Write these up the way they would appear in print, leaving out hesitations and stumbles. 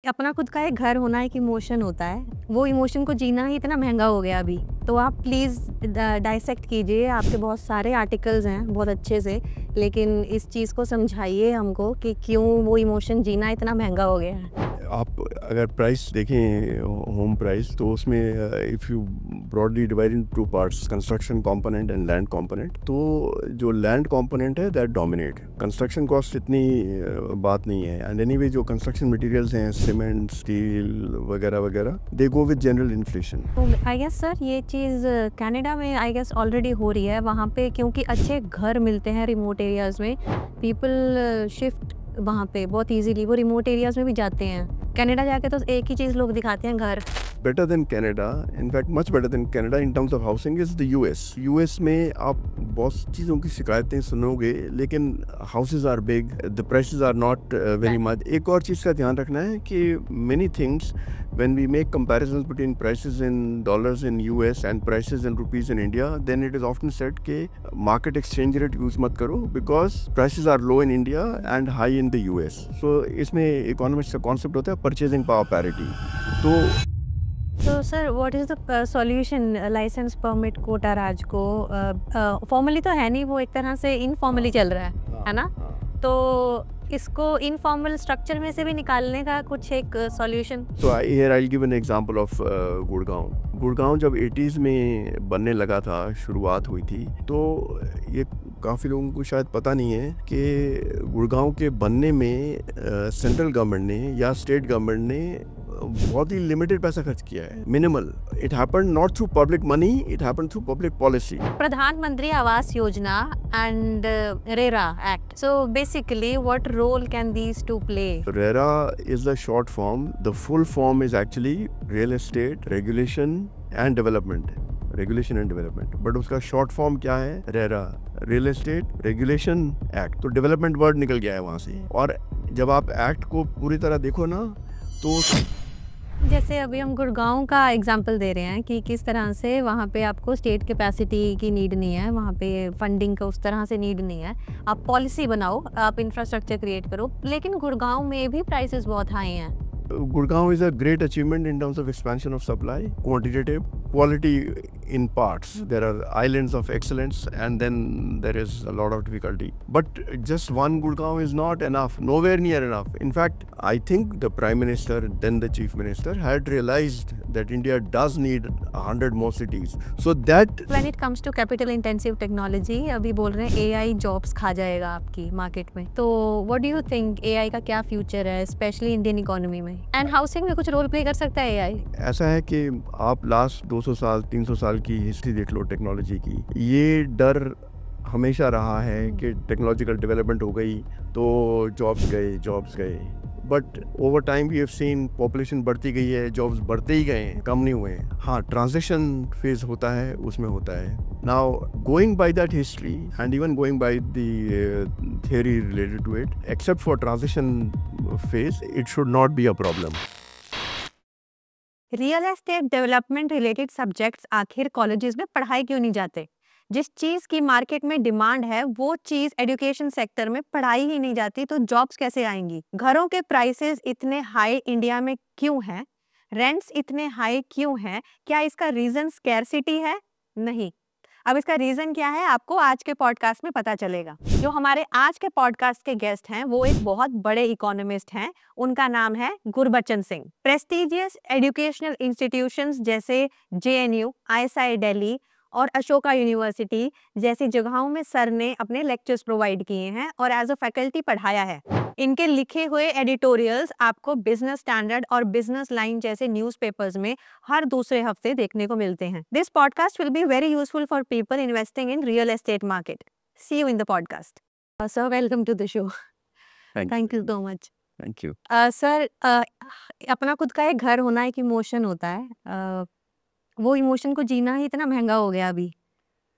अपना खुद का एक घर होना एक इमोशन होता है, वो इमोशन को जीना ही इतना महंगा हो गया अभी। तो आप प्लीज़ डाइसेक्ट कीजिए, आपके बहुत सारे आर्टिकल्स हैं बहुत अच्छे से, लेकिन इस चीज़ को समझाइए हमको कि क्यों वो इमोशन जीना इतना महंगा हो गया है। आप अगर प्राइस देखें होम प्राइस तो उसमें if you broadly divide in two parts, construction component and land component. तो जो लैंड कंपोनेंट है दैट डोमिनेट, कंस्ट्रक्शन कॉस्ट इतनी बात नहीं है। एंड एनीवे जो कंस्ट्रक्शन मटेरियल्स हैं, सीमेंट, स्टील वगैरह वगैरह, दे गो विद जनरल इन्फ्लेशन। तो आई गेस सर ये चीज़ कनाडा में आई गेस ऑलरेडी हो रही है। वहाँ पे क्योंकि अच्छे घर मिलते हैं रिमोट एरियाज़ में, पीपल शिफ्ट वहाँ पे बहुत इजीली, वो रिमोट एरियाज़ में भी जाते हैं। कनाडा जाके तो एक ही चीज़ लोग दिखाते हैं, घर। Better than Canada, in fact much better than Canada in terms of housing is the US में आप बहुत चीज़ों की शिकायतें सुनोगे, लेकिन houses are big, the prices are not very much. एक और चीज़ का ध्यान रखना है कि many things when we make comparisons between prices in dollars in US and prices in rupees in India, then it is often said कि market exchange rate use मत करो because prices are low in India and high in the US. So इसमें economics का concept होता है purchasing power parity। तो sir what is the solution licence permit quota raj को? Formally तो है नहीं, वो एक तरह से इनफॉर्मली चल रहा है ना? तो इसको इनफॉर्मल स्ट्रक्चर में से भी निकालने का कुछ एक solution. So here I'll give an example of Gurgaon जब 80s में बनने लगा था, शुरुआत हुई थी, तो ये काफ़ी लोगों को शायद पता नहीं है कि गुड़गांव के बनने में सेंट्रल गवर्नमेंट ने या स्टेट गवर्नमेंट ने बहुत ही लिमिटेड पैसा खर्च किया है, minimal. It happened not through public money, it happened through public policy. Pradhan Mantri Awas Yojana and RERA act, so basically what role can these to play? RERA is the short form, the full form is actually real estate regulation and development, but उसका short form क्या है? RERA, real estate regulation act. तो development word निकल गया है वहाँ से। और जब आप एक्ट को पूरी तरह देखो ना, तो जैसे अभी हम गुड़गांव का एग्जांपल दे रहे हैं कि किस तरह से वहाँ पे आपको स्टेट कैपेसिटी की नीड नहीं है, वहाँ पे फंडिंग का उस तरह से नीड नहीं है। आप पॉलिसी बनाओ, आप इंफ्रास्ट्रक्चर क्रिएट करो, लेकिन गुड़गांव में भी प्राइसेस बहुत हाई हैं। Gurgaon is a great achievement in terms of expansion of supply, quantitative, quality in parts. There are islands of excellence and then there is a lot of difficulty. But just one Gurgaon is not enough, nowhere near enough. In fact, I think the Prime Minister, then the Chief Minister, had realized that India does need 100 more cities. So that... When it comes to capital intensive technology, अभी बोल रहे हैं AI jobs खा जाएगा आपकी market में। तो what do you think AI का क्या फ्यूचर है, स्पेशली इंडियन इकोनॉमी में? एंड हाउसिंग में कुछ रोल प्ले कर सकता है AI? ऐसा है कि आप लास्ट 200 साल 300 साल की हिस्ट्री देख लो टेक्नोलॉजी की, ये डर हमेशा रहा है कि टेक्नोलॉजिकल डेवलपमेंट हो गई तो जॉब्स गए। But over time we have seen population बढ़ती गई है, जॉब्स बढ़ते ही गए हैं, कम नहीं हुए हैं। हाँ, ट्रांजिशन फेज होता है, उसमें होता है। Now going by that history and even going by the theory related to it, except for transition phase, it should not be a problem. Real estate development related subjects आखिर colleges में पढ़ाई क्यों नहीं जाते? जिस चीज की मार्केट में डिमांड है वो चीज एजुकेशन सेक्टर में पढ़ाई ही नहीं जाती, तो जॉब्स कैसे आएंगी? घरों के प्राइसेस इतने हाई इंडिया में क्यों हैं? रेंट्स इतने हाई क्यों हैं? क्या इसका रीजन स्कैरसिटी है? नहीं। अब इसका रीजन क्या है आपको आज के पॉडकास्ट में पता चलेगा। जो हमारे आज के पॉडकास्ट के गेस्ट हैं वो एक बहुत बड़े इकोनॉमिस्ट हैं, उनका नाम है Gurbachan Singh. Prestigious educational institutions जैसे JNU, ISI दिल्ली और अशोका यूनिवर्सिटी जैसी जगहों में सर ने अपने लेक्चर्स प्रोवाइड किए हैं और एज अ फैकल्टी पढ़ाया है। इनके लिखे हुए एडिटोरियल्स आपको बिजनेस स्टैंडर्ड और बिजनेस लाइन जैसे न्यूज़पेपर्स में हर दूसरे हफ्ते देखने को मिलते हैं। This podcast will be very useful for people investing in real estate market. See you in the podcast. Sir welcome to the show. Thank you so much. Thank you. Sir अपना खुद का एक घर होना एक इमोशन होता है, वो इमोशन को जीना ही इतना महंगा हो गया अभी।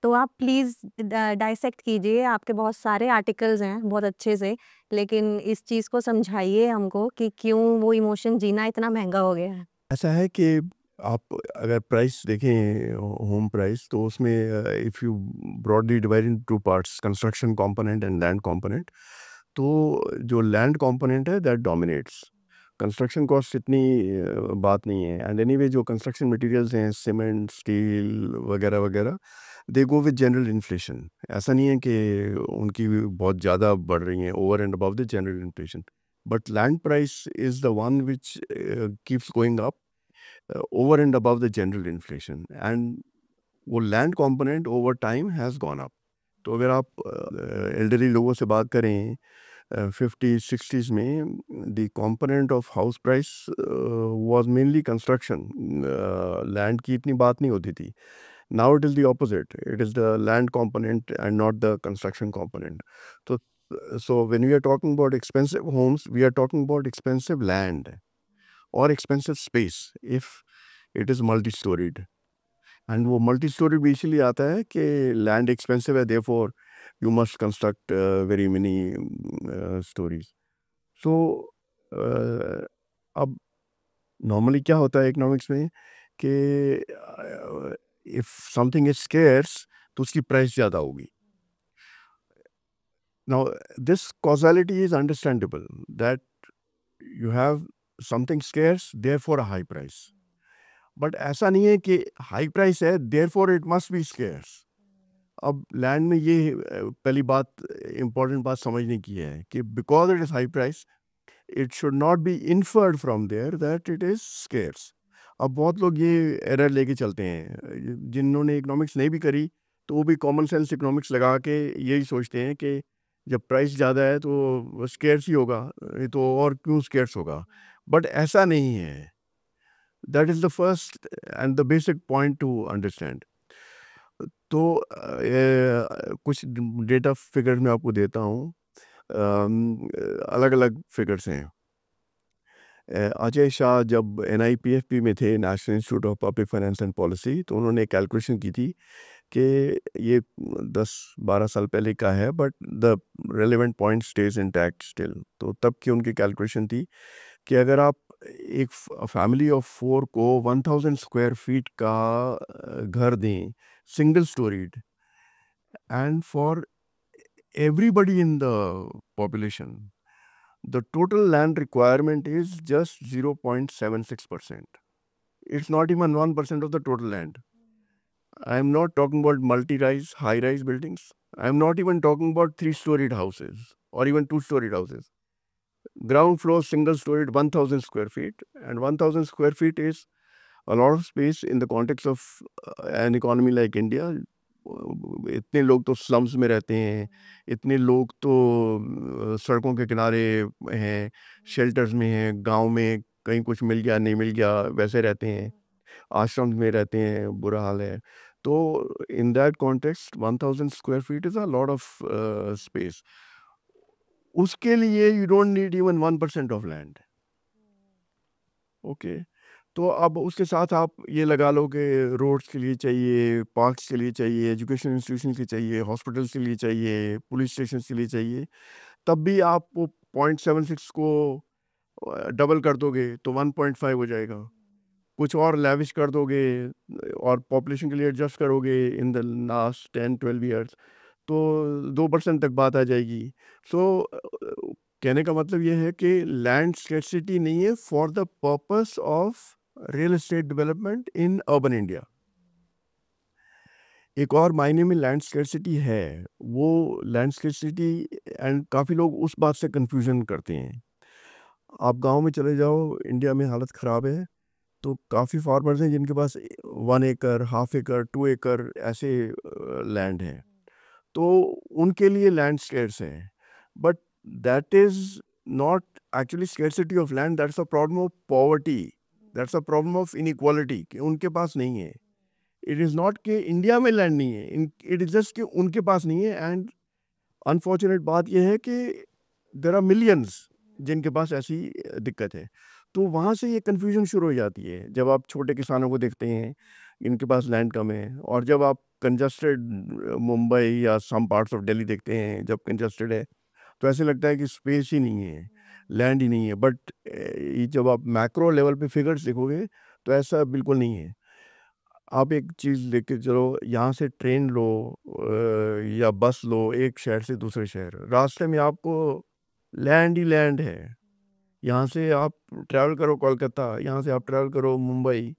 तो आप प्लीज़ डाइसेक्ट कीजिए, आपके बहुत सारे आर्टिकल्स हैं बहुत अच्छे से, लेकिन इस चीज़ को समझाइए हमको कि क्यों वो इमोशन जीना इतना महंगा हो गया है। ऐसा है कि आप अगर प्राइस देखें होम प्राइस, तो उसमें if you broadly divide in two parts, construction component and land component. तो जो लैंड कंपोनेंट है दैट डोमिनेट्स, कंस्ट्रक्शन कॉस्ट इतनी बात नहीं है। एंड एनीवे जो कंस्ट्रक्शन मटेरियल्स हैं, सीमेंट, स्टील वगैरह वगैरह, दे गो विद जनरल इन्फ्लेशन। ऐसा नहीं है कि उनकी बहुत ज़्यादा बढ़ रही हैं over and above the general inflation, but land price is the one which keeps going up over and above the general inflation, and वो land component over time has gone up. तो अगर आप एल्डरली लोगों से बात करें 50s 60s में, the component of house price was mainly construction. Land की इतनी बात नहीं होती थी। Now it is the opposite, it is the land component and not the construction component. तो so when we are talking about expensive homes, we are talking about expensive land or expensive space if it is multi-storied. And वो multi storey भी इसीलिए आता है कि land expensive है, therefore you must construct very many storeys. So अब normally क्या होता है इकोनॉमिक्स में कि इफ समथिंग इज स्केर्स तो उसकी प्राइस ज़्यादा होगी। Now this causality is understandable that you have something scarce therefore a high price, but ऐसा नहीं है कि हाई प्राइस है therefore it must be scarce. अब लैंड में ये पहली बात, इम्पॉर्टेंट बात समझने की है कि because it is high price, it should not be inferred from there that it is scarce. अब बहुत लोग ये एरर लेके चलते हैं, जिन्होंने इकोनॉमिक्स नहीं भी करी तो वो भी कॉमन सेंस इकोनॉमिक्स लगा के यही सोचते हैं कि जब प्राइस ज़्यादा है तो स्केर्स ही होगा, ये तो और क्यों स्केर्स होगा। बट ऐसा नहीं है। That is the first and the basic point two understand. तो कुछ डेटा फिगर्स मैं आपको देता हूँ। अलग अलग फिगर्स हैं। अजय शाह जब NIPFP में थे, national institute of public finance and policy, तो उन्होंने कैलकुलेशन की थी कि ये 10-12 साल पहले का है, but the relevant point stage intact still. तो तब की उनकी कैलकुलेशन थी कि अगर आप एक फैमिली ऑफ 4 को 1000 स्क्वायर फीट का घर दें, single storeyed, and for everybody in the population, the total land requirement is just 0.76%. It's not even 1% of the total land. I'm not talking about multi-rise, high-rise buildings. I'm not even talking about 3-storied houses or even 2-storied houses. Ground floor, single-storied, 1000 square feet, and 1000 square feet is a lot of space in the context of an economy like India. इतने लोग तो slums में रहते हैं, इतने लोग तो सड़कों के किनारे हैं, शेल्टर्स में हैं, गांव में कहीं कुछ मिल गया नहीं मिल गया वैसे रहते हैं, आश्रम में रहते हैं, बुरा हाल है। तो in that context 1000 square feet is a lot of space. उसके लिए you don't need even 1% of land. Okay, तो अब उसके साथ आप ये लगा लो कि रोड्स के लिए चाहिए, पार्क्स के लिए चाहिए, एजुकेशन इंस्टीट्यूशन के लिए चाहिए, हॉस्पिटल्स के लिए चाहिए, पुलिस स्टेशन के लिए चाहिए, तब भी आप वो 0.76 को डबल कर दोगे तो 1.5 हो जाएगा। कुछ और लेविश कर दोगे और पॉपुलेशन के लिए एडजस्ट करोगे इन द लास्ट 10-12 ईयर्स तो 2% तक बात आ जाएगी। सो कहने का मतलब ये है कि लैंड स्कैर्सिटी नहीं है for the purpose of real estate development in urban India. एक और मायने में लैंड स्कैर्सिटी है, वो लैंड स्कैर्सिटी, एंड काफ़ी लोग उस बात से कंफ्यूजन करते हैं। आप गांव में चले जाओ, इंडिया में हालत ख़राब है, तो काफ़ी फार्मर्स हैं जिनके पास 1 एकड़, हाफ एकड़, 2 एकड़ ऐसे लैंड है, तो उनके लिए लैंड स्कैर्स है। But that is not actually scarcity of land, that's a problem of poverty, that's a problem of inequality कि उनके पास नहीं है। इट इज़ नॉट कि इंडिया में लैंड नहीं है, इट इज़ जस्ट कि उनके पास नहीं है। एंड अनफॉर्चुनेट बात यह है कि देयर आर मिलियंस जिनके पास ऐसी दिक्कत है। तो वहाँ से ये कन्फ्यूजन शुरू हो जाती है जब आप छोटे किसानों को देखते हैं, इनके पास लैंड कम है, और जब आप कंजस्टेड मुंबई या सम पार्ट्स ऑफ दिल्ली देखते हैं, जब कंजस्टेड है तो ऐसे लगता है कि स्पेस ही नहीं है, लैंड ही नहीं है। बट जब आप मैक्रो लेवल पे फिगर्स देखोगे तो ऐसा बिल्कुल नहीं है। आप एक चीज़ देख के चलो, यहाँ से ट्रेन लो या बस लो एक शहर से दूसरे शहर, रास्ते में आपको लैंड ही लैंड है, यहाँ से आप ट्रैवल करो कोलकाता, यहाँ से आप ट्रैवल करो मुंबई,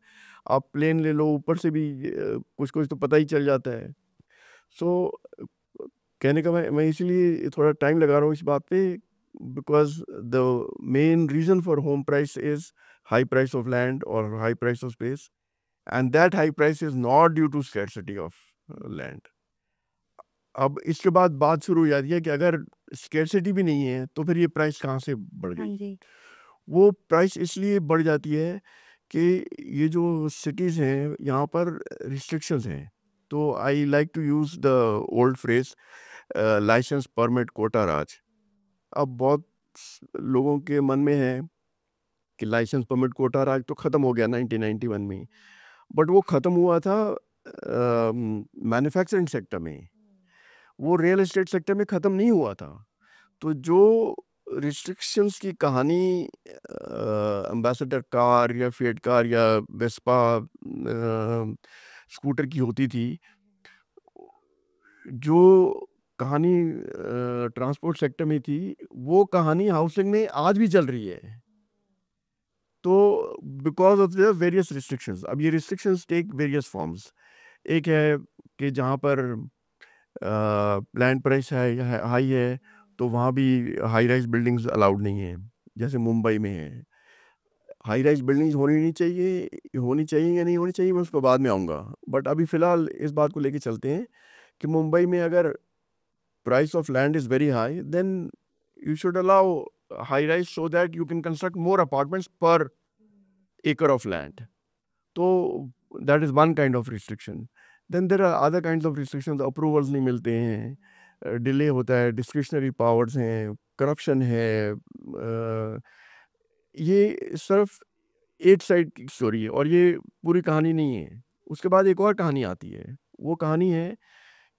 आप प्लेन ले लो, ऊपर से भी कुछ कुछ तो पता ही चल जाता है। सो कहने का मैं इसीलिए थोड़ा टाइम लगा रहा हूँ इस बात पे, because the main reason for home price is high price of land और high price of space, and that high price is not due to scarcity of land. अब इसके बाद बात शुरू हो जाती है कि अगर स्कैरसिटी भी नहीं है तो फिर ये प्राइस कहाँ से बढ़ हाँ गई। जी। वो प्राइस इसलिए बढ़ जाती है कि ये जो सिटीज़ हैं यहाँ पर रिस्ट्रिक्शंस हैं। तो I like to use the old phrase licence permit quota raj. अब बहुत लोगों के मन में है कि लाइसेंस परमिट कोटा राज तो ख़त्म हो गया 1991 में, बट वो ख़त्म हुआ था मैन्युफैक्चरिंग सेक्टर में, वो रियल एस्टेट सेक्टर में ख़त्म नहीं हुआ था। तो जो रिस्ट्रिक्शंस की कहानी एम्बेसडर कार या फिएट कार या वेस्पा स्कूटर की होती थी, जो कहानी ट्रांसपोर्ट सेक्टर में थी, वो कहानी हाउसिंग में आज भी चल रही है। तो because of the various restrictions, अब ये रिस्ट्रिक्शंस टेक वेरियस फॉर्म्स। एक है कि जहाँ पर लैंड प्राइस है हाई है, तो वहाँ भी हाई राइज बिल्डिंग्स अलाउड नहीं है, जैसे मुंबई में है। हाई राइज बिल्डिंग्स होनी चाहिए या नहीं होनी चाहिए, मैं उस पर बाद में आऊँगा। बट अभी फ़िलहाल इस बात को लेके चलते हैं कि मुंबई में अगर price of land is very high, then you should allow high rise so that you can construct more apartments per acre of land. तो that is one kind of restriction. Then there are other kinds of restrictions. Approvals नहीं मिलते हैं, delay होता है, discretionary powers हैं, corruption है। ये सिर्फ एक साइड की स्टोरी है और ये पूरी कहानी नहीं है। उसके बाद एक और कहानी आती है। वो कहानी है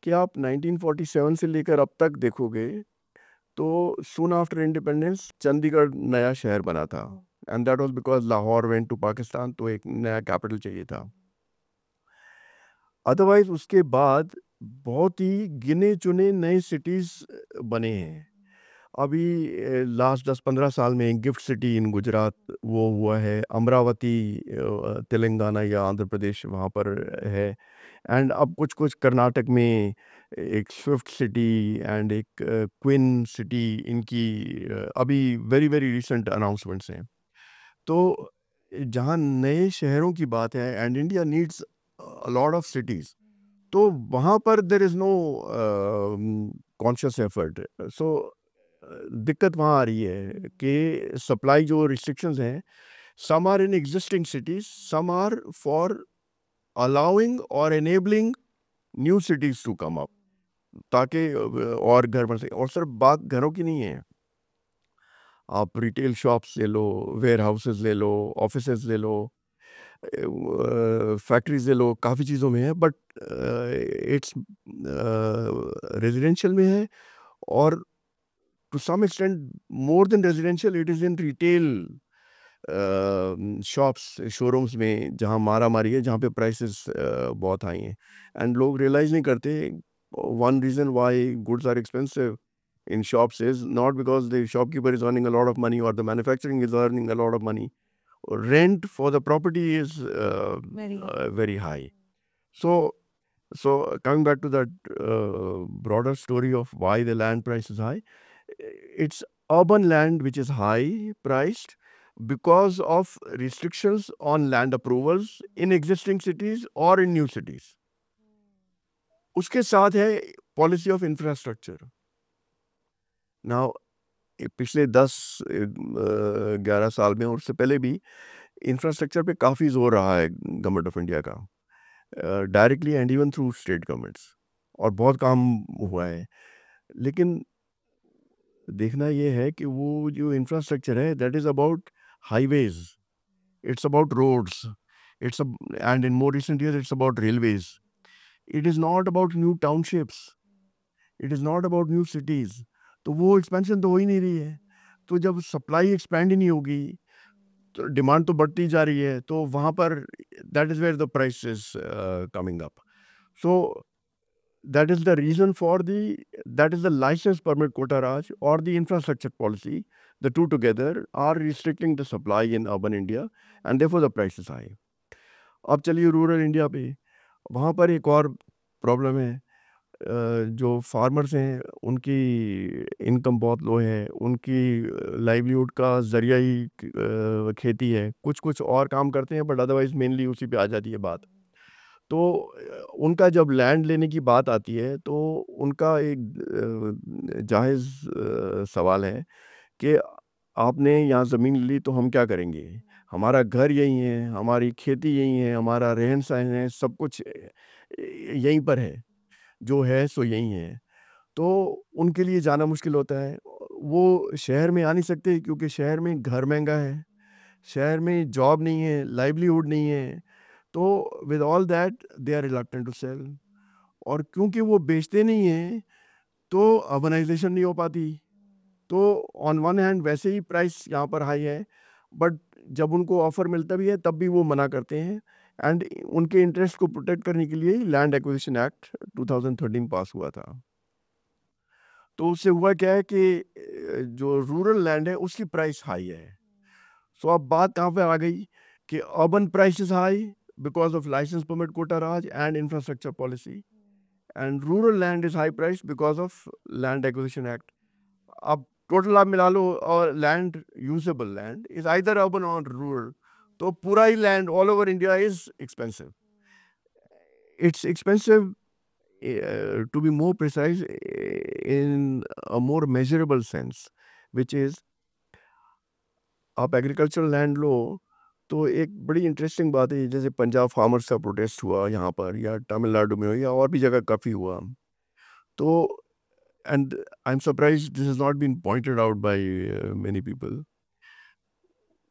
कि आप 1947 से लेकर अब तक देखोगे तो सून आफ्टर इंडिपेंडेंस चंडीगढ़ नया शहर बना था, and that was because Lahore went to Pakistan, तो एक नया कैपिटल चाहिए था। अदरवाइज उसके बाद बहुत ही गिने चुने नए सिटीज़ बने हैं। अभी लास्ट 10-15 साल में गिफ्ट सिटी इन गुजरात वो हुआ है, अमरावती तेलंगाना या आंध्र प्रदेश वहाँ पर है, एंड अब कुछ कुछ कर्नाटक में एक स्विफ्ट सिटी एंड एक क्विन सिटी, इनकी अभी वेरी वेरी रिसेंट अनाउंसमेंट्स हैं। तो जहाँ नए शहरों की बात है, and India needs a lot of cities, तो वहाँ पर there is no conscious effort. So दिक्कत वहाँ आ रही है कि सप्लाई जो रिस्ट्रिक्शंस हैं, some are in existing cities, some are for allowing और enabling new cities to come up, ताकि और घर बन सके। और सिर्फ बात घरों की नहीं है, आप रिटेल शॉप्स ले लो, वेयर हाउसेस ले लो, ऑफिसेज ले लो, फैक्ट्रीज ले लो, काफ़ी चीज़ों में है। बट इट्स रेजिडेंशियल में है, और to some extent more than residential it is in retail shops, showrooms में, जहाँ मारा मारी है, जहाँ पे प्राइसेस बहुत हाई हैं एंड लोग रियलाइज़ नहीं करते। One reason why goods are expensive in shops is not because the shopkeeper is earning a lot of money or the manufacturing is earning a lot of money. Rent for the property is Very high. very high. So, so coming back to that broader story of why the land price is high, it's urban land which is high priced because of restrictions on land approvals in existing cities or in new cities. उसके साथ है policy of infrastructure. Now, पिछले 10-11 साल में और उससे पहले भी इंफ्रास्ट्रक्चर पे काफ़ी जोर रहा है गवर्नमेंट ऑफ इंडिया का, directly and even through state governments, और बहुत काम हुआ है। लेकिन देखना ये है कि वो जो इंफ्रास्ट्रक्चर है, that is about highways, it's about roads, it's and in more recent years it's about railways. It is not about new townships, it is not about new cities. तो वो एक्सपेंशन तो हो ही नहीं रही है। तो जब सप्लाई एक्सपैंड ही नहीं होगी तो डिमांड तो बढ़ती जा रही है, तो वहाँ पर that is where the price is coming up. So that is the reason for that is the license permit quota Raj or the infrastructure policy. The two together are restricting the supply in urban India and therefore the price is high. अब चलिए rural India पे, वहाँ पर एक और problem है। जो farmers हैं उनकी इनकम बहुत लो है, उनकी लाइवलीहुड का ज़रिया ही खेती है। कुछ कुछ और काम करते हैं बट अदरवाइज़ मेनली उसी पे आ जाती है बात। तो उनका जब लैंड लेने की बात आती है तो उनका एक जायज़ सवाल है कि आपने यहाँ ज़मीन ली तो हम क्या करेंगे? हमारा घर यहीं है, हमारी खेती यहीं है, हमारा रहन-सहन है, सब कुछ यहीं पर है, जो है सो यहीं है। तो उनके लिए जाना मुश्किल होता है। वो शहर में आ नहीं सकते क्योंकि शहर में घर महँगा है, शहर में जॉब नहीं है, लाइवलीहुड नहीं है। तो with all that they are reluctant to sell, और क्योंकि वो बेचते नहीं हैं तो अर्बनाइजेशन नहीं हो पाती। तो ऑन वन हैंड वैसे ही प्राइस यहाँ पर हाई है, बट जब उनको ऑफर मिलता भी है तब भी वो मना करते हैं। एंड उनके इंटरेस्ट को प्रोटेक्ट करने के लिए लैंड एक्विजिशन एक्ट 2013 पास हुआ था। तो उससे हुआ क्या है कि जो रूरल लैंड है उसकी प्राइस हाई है। सो अब बात कहाँ पे आ गई कि urban price is high because of license permit quota Raj and infrastructure policy, and rural land is high price because of land acquisition act. अब टोटल आप मिला लो और land usable land is either urban और rural, तो पूरा ही land all over India is expensive. It's expensive, to be more precise, in a more measurable sense, which is आप एग्रीकल्चरल लैंड लो तो एक बड़ी इंटरेस्टिंग बात है, जैसे पंजाब फार्मर्स का प्रोटेस्ट हुआ यहाँ पर या तमिलनाडु में हो या और भी जगह काफ़ी हुआ, तो and I am surprise this is not been pointed out by many people.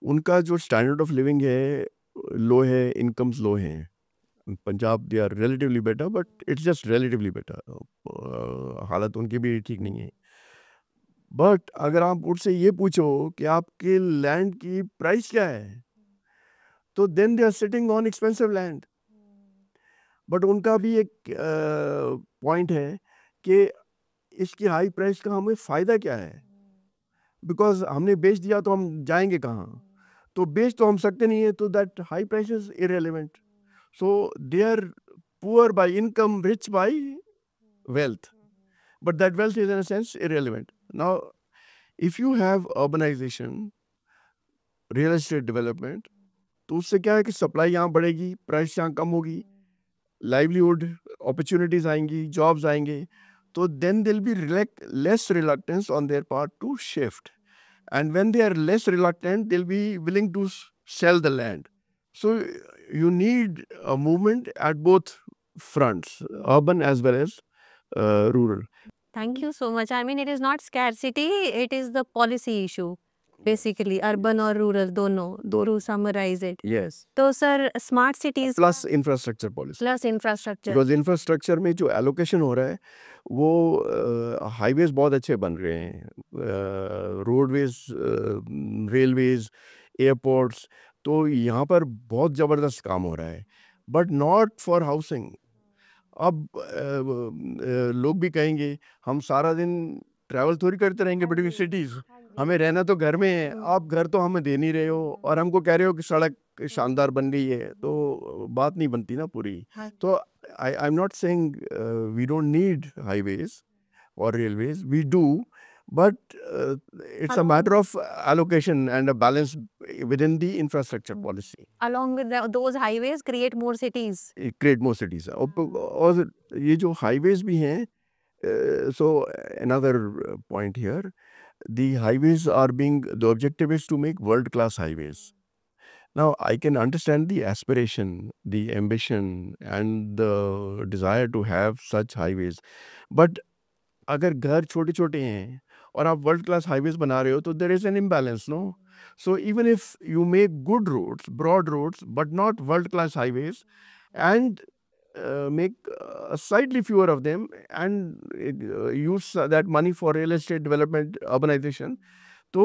उनका जो स्टैंडर्ड ऑफ लिविंग है लो है, इनकम्स लो हैं. Punjab they are relatively better, but it's just relatively better. हालत उनकी भी ठीक नहीं है. बट अगर आप उनसे ये पूछो कि आपके लैंड की प्राइस क्या है, तो then they are sitting on expensive land. But उनका भी एक पॉइंट है कि इसकी हाई प्राइस का हमें फ़ायदा क्या है, बिकॉज हमने बेच दिया तो हम जाएंगे कहाँ, तो बेच तो हम सकते नहीं है, तो that high price is irrelevant. So they are poor by income, rich by wealth, but that wealth is in a sense irrelevant. Now, if you have urbanization, real estate development, तो उससे क्या है कि सप्लाई यहाँ बढ़ेगी, price यहाँ कम होगी, livelihood opportunities आएंगी, जॉब्स आएंगे, तो then they'll be less reluctance on their part to shift, and when they are less reluctant they'll be willing to sell the land. So you need a movement at both fronts, urban as well as rural. Thank you so much. I mean, it is not scarcity, it is the policy issue. Basically, urban और rural दोनों to summarize it. Yes. तो sir smart cities Plus infrastructure policy. Plus infrastructure, Because infrastructure में जो allocation हो रहा है वो highways बहुत अच्छे बन रहे हैं, रोडवेज, रेलवेज, एयरपोर्ट्स, तो यहाँ पर बहुत ज़बरदस्त काम हो रहा है, बट नॉट फॉर हाउसिंग. अब लोग भी कहेंगे हम सारा दिन ट्रैवल थोड़ी करते रहेंगे बिटवीन सिटीज़, हमें रहना तो घर में है, आप घर तो हमें दे नहीं रहे हो और हमको कह रहे हो कि सड़क शानदार बन रही है, तो बात नहीं बनती ना पूरी. तो I am not saying we don't need highways और railways, we do, but it's a matter of allocation and a balance within the infrastructure policy. along with those highways create more cities. Create more cities. और ये जो highways भी हैं, so another point here, the highways are being, the objective is to make world-class highways. Now, I can understand the aspiration, the ambition and the desire to have such highways, but अगर घर छोटे छोटे हैं और आप world class highways बना रहे हो तो there is an imbalance, no. So even if you make good roads, broad roads, but not world class highways, and make slightly fewer of them and use that money for real estate development, urbanization, so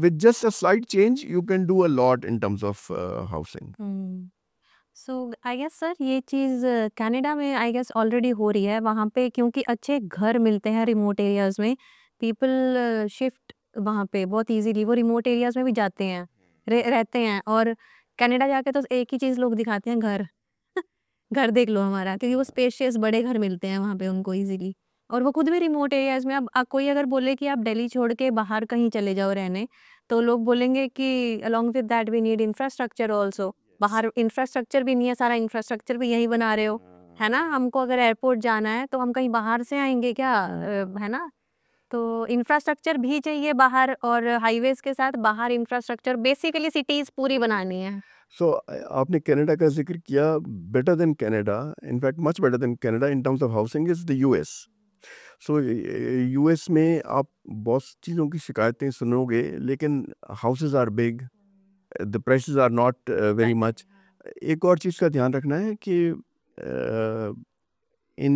with just a slight change you can do a lot in terms of housing. So I guess sir ये चीज़ Canada में I guess already हो रही है। वहाँ पे क्योंकि अच्छे घर मिलते हैं रिमोट एरियाज़ में, पीपल शिफ्ट वहाँ पे बहुत ईज़िली वो रिमोट एरियाज़ में भी जाते हैं, रहते हैं और कनाडा जाके तो एक ही चीज़ लोग दिखाते हैं घर। घर देख लो हमारा क्योंकि वो स्पेशियस बड़े घर मिलते हैं वहाँ पे उनको ईज़िली और वो खुद भी रिमोट एरियाज़ में अब कोई अगर बोले कि आप दिल्ली छोड़ के बाहर कहीं चले जाओ रहने, तो लोग बोलेंगे कि along with that we need infrastructure also. बाहर इंफ्रास्ट्रक्चर भी नहीं है, सारा इंफ्रास्ट्रक्चर भी यहीं बना रहे हो, है ना? हमको अगर एयरपोर्ट जाना है तो हम कहीं बाहर से आएँगे क्या है ना? तो इंफ्रास्ट्रक्चर भी चाहिए बाहर और हाईवेज़ के साथ बाहर इंफ्रास्ट्रक्चर बेसिकली सिटीज़ पूरी बनानी है। सो आपने कनाडा का जिक्र किया, better than Canada, in fact much better than Canada in terms of housing is the US. So US में आप बहुत चीज़ों की शिकायतें सुनोगे, लेकिन houses are big, the prices are not very much. एक और चीज़ का ध्यान रखना है कि in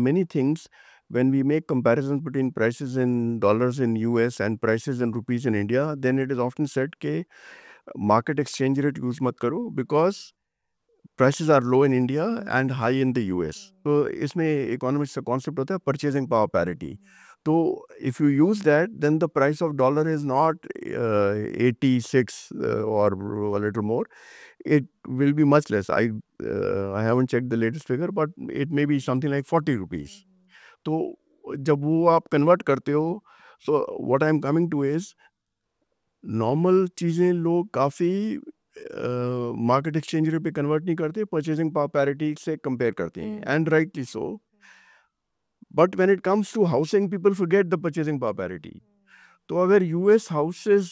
many things, when we make comparisons between prices in dollars in US and prices in rupees in India, then it is often said कि market exchange rate use मत करो because prices are low in India and high in the US. तो इसमें economics का concept होता है purchasing power parity. तो if you use that, then the price of dollar is not 86 or a little more. It will be much less. I haven't checked the latest figure, but it may be something like 40 rupees. तो जब वो आप convert करते हो, so what I'm coming to is normal चीज़ें लोग काफ़ी market exchange rate पे कन्वर्ट नहीं करते, परचेजिंग पावर पैरिटी से कंपेयर करते हैं, and rightly so. But when it comes to housing, people forget the purchasing power parity. तो अगर यूएस हाउसेस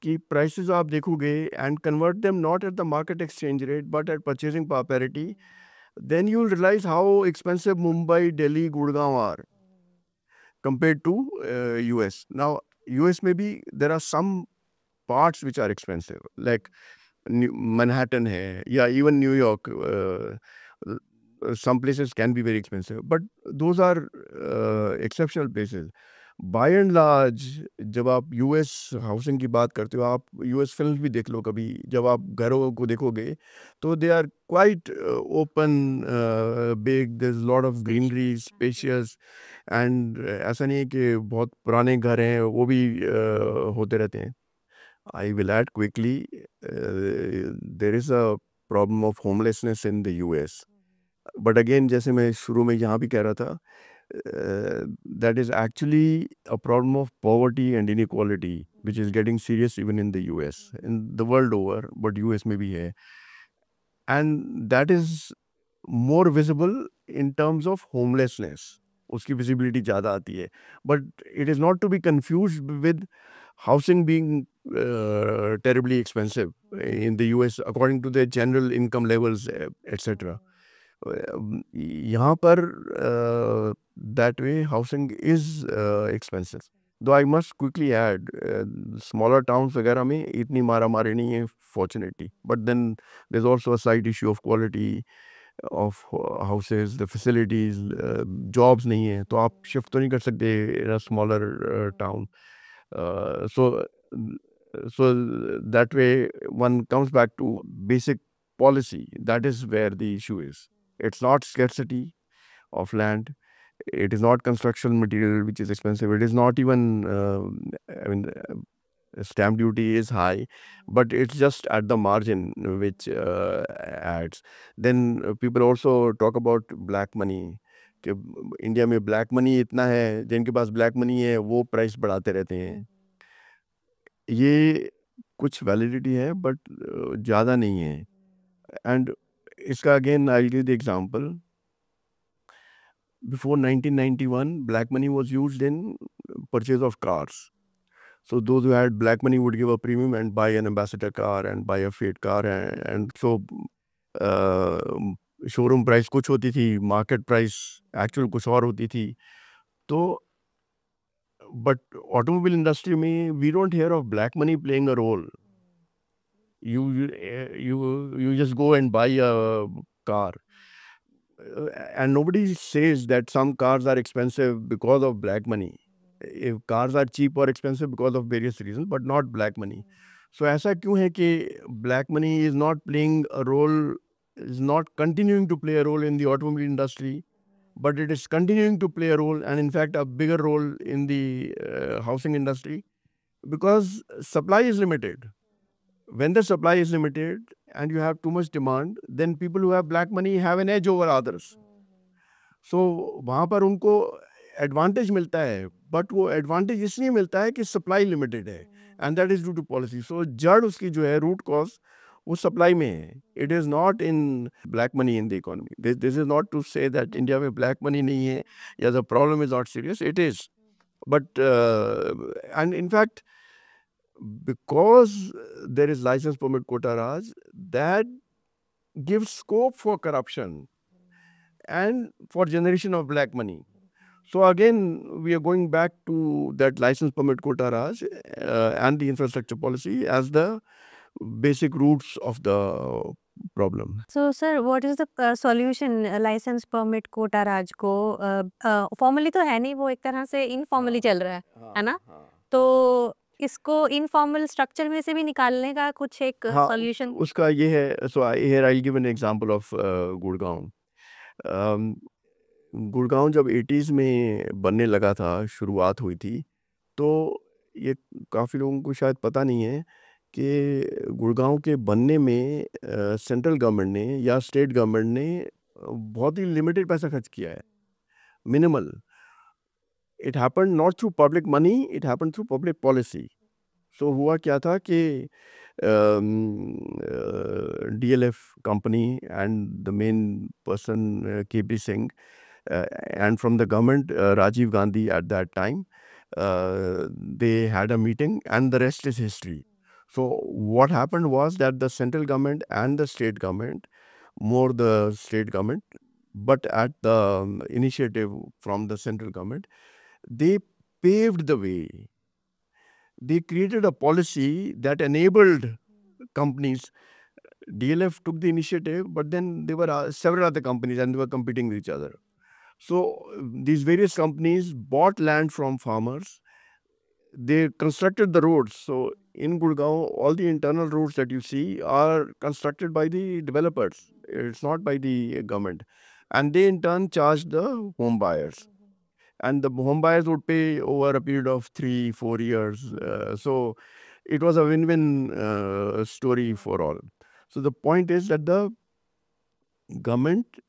की प्राइसेस आप देखोगे and convert them not at the market exchange rate but at purchasing power parity, then you'll realize how expensive Mumbai, Delhi, Gurgaon are compared to US. Now, US maybe there are some parts which are expensive, like Manhattan hai, yeah, even New York. Some places can be very expensive, but those are exceptional places. By and large, जब आप US housing की बात करते हो, आप US film भी देख लो कभी, जब आप घरों को देखोगे तो they are quite open, big, there is lot of greenery, spacious, and ऐसा नहीं है कि बहुत पुराने घर हैं, वो भी होते रहते हैं। I will add quickly, there is a problem of homelessness in the US. But again, जैसे मैं शुरू में यहाँ भी कह रहा था, that is actually a problem of poverty and inequality, which is getting serious even in the US, in the world over, but US में भी है. And that is more visible in terms of homelessness. उसकी visibility ज़्यादा आती है. But it is not to be confused with housing being terribly expensive in the US according to their general income levels, etc. यहाँ पर that way housing is expensive. Though I must quickly add, smaller towns वगैरह में इतनी मारा मारी नहीं है, fortunately. But then there's also a side issue of quality of houses, the facilities, jobs नहीं है, तो आप shift तो नहीं कर सकते in a smaller town. So that way one comes back to basic policy. That is where the issue is. It's not scarcity of land. It is not construction material which is expensive. It is not even, stamp duty is high, but it's just at the margin which adds. Then people also talk about black money. कि India में black money इतना है, जिनके पास black money है वो price बढ़ाते रहते हैं। ये कुछ वैलिडिटी है, बट ज़्यादा नहीं है। एंड इसका again I give the example, before 1991 black money was used in purchase of cars. So those who had black money would give a premium and buy an ambassador car and buy a Fiat car, and so showroom price कुछ होती थी, market price actual कुछ और होती थी। तो but automobile industry में we don't hear of black money playing a role. You just go and buy a car, and nobody says that some cars are expensive because of black money. If cars are cheap or expensive because of various reasons, but not black money. So ऐसा क्यों है कि black money is not playing a role is not continuing to play a role in the automobile industry, but it is continuing to play a role, and in fact a bigger role in the housing industry, because supply is limited. When the supply is limited and you have too much demand, then people who have black money have an edge over others. So वहाँ पर उनको advantage मिलता है, but वो advantage इसलिए मिलता है कि सप्लाई लिमिटेड है, and that is due to policy. So जड़ उसकी जो है, रूट कॉज वो सप्लाई में है. It is not in black money in the economy. This is not to say that India में ब्लैक मनी नहीं है या the problem is not serious. It is, but and in fact, because there is license permit quota Raj, that gives scope for corruption and for generation of black money. So again, we are going back to that license permit quota Raj and the infrastructure policy as the basic roots of the problem. So sir, what is the solution? License permit quota Raj को formally तो है नहीं, वो एक तरह से informally चल रहा है ना? तो इसको इनफॉर्मल स्ट्रक्चर में से भी निकालने का कुछ एक सॉल्यूशन उसका ये है. सो here I'll give an example of Gurgaon. Gurgaon जब 80s में बनने लगा था, शुरुआत हुई थी, तो ये काफ़ी लोगों को शायद पता नहीं है कि गुड़गांव के बनने में सेंट्रल गवर्नमेंट ने या स्टेट गवर्नमेंट ने बहुत ही लिमिटेड पैसा खर्च किया है, minimal. It happened not through public money, it happened through public policy. So हुआ क्या था कि DLF company and the main person KP Singh and from the government Rajiv Gandhi at that time, they had a meeting and the rest is history. So what happened was that the central government and the state government, more the state government, but at the initiative from the central government, they paved the way. They created a policy that enabled companies. DLF took the initiative, but then there were several other companies and they were competing with each other. So these various companies bought land from farmers. They constructed the roads. So in Gurgaon, all the internal roads that you see are constructed by the developers. It's not by the government. And they in turn charged the home buyers. And the home buyers would pay over a period of 3-4 years. So it was a win-win story for all. So the point is that the government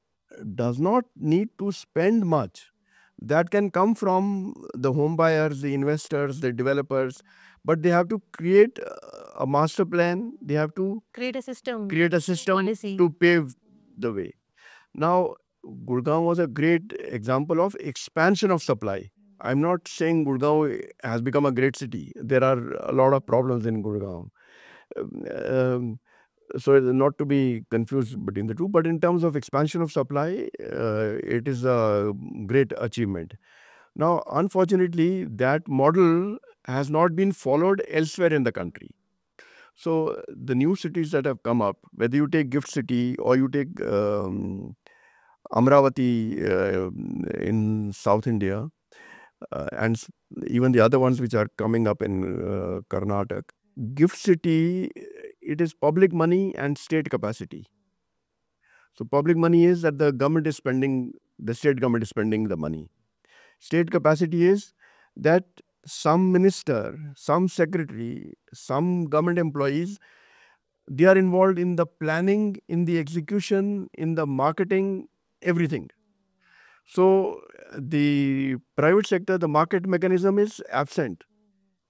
does not need to spend much. That can come from the home buyers, the investors, the developers, but they have to create a master plan. They have to create a system policy to pave the way. Now, Gurgaon was a great example of expansion of supply. I'm not saying Gurgaon has become a great city. There are a lot of problems in Gurgaon. So not to be confused between the two, but in terms of expansion of supply, it is a great achievement. Now, unfortunately, that model has not been followed elsewhere in the country. So the new cities that have come up, whether you take Gift City or you take Amravati in South India, and even the other ones which are coming up in Karnataka, Gift City, it is public money and state capacity. So public money is that the government is spending, the state government is spending the money. State capacity is that some minister, some secretary, some government employees, they are involved in the planning, in the execution, in the marketing, everything. So the private sector, the market mechanism is absent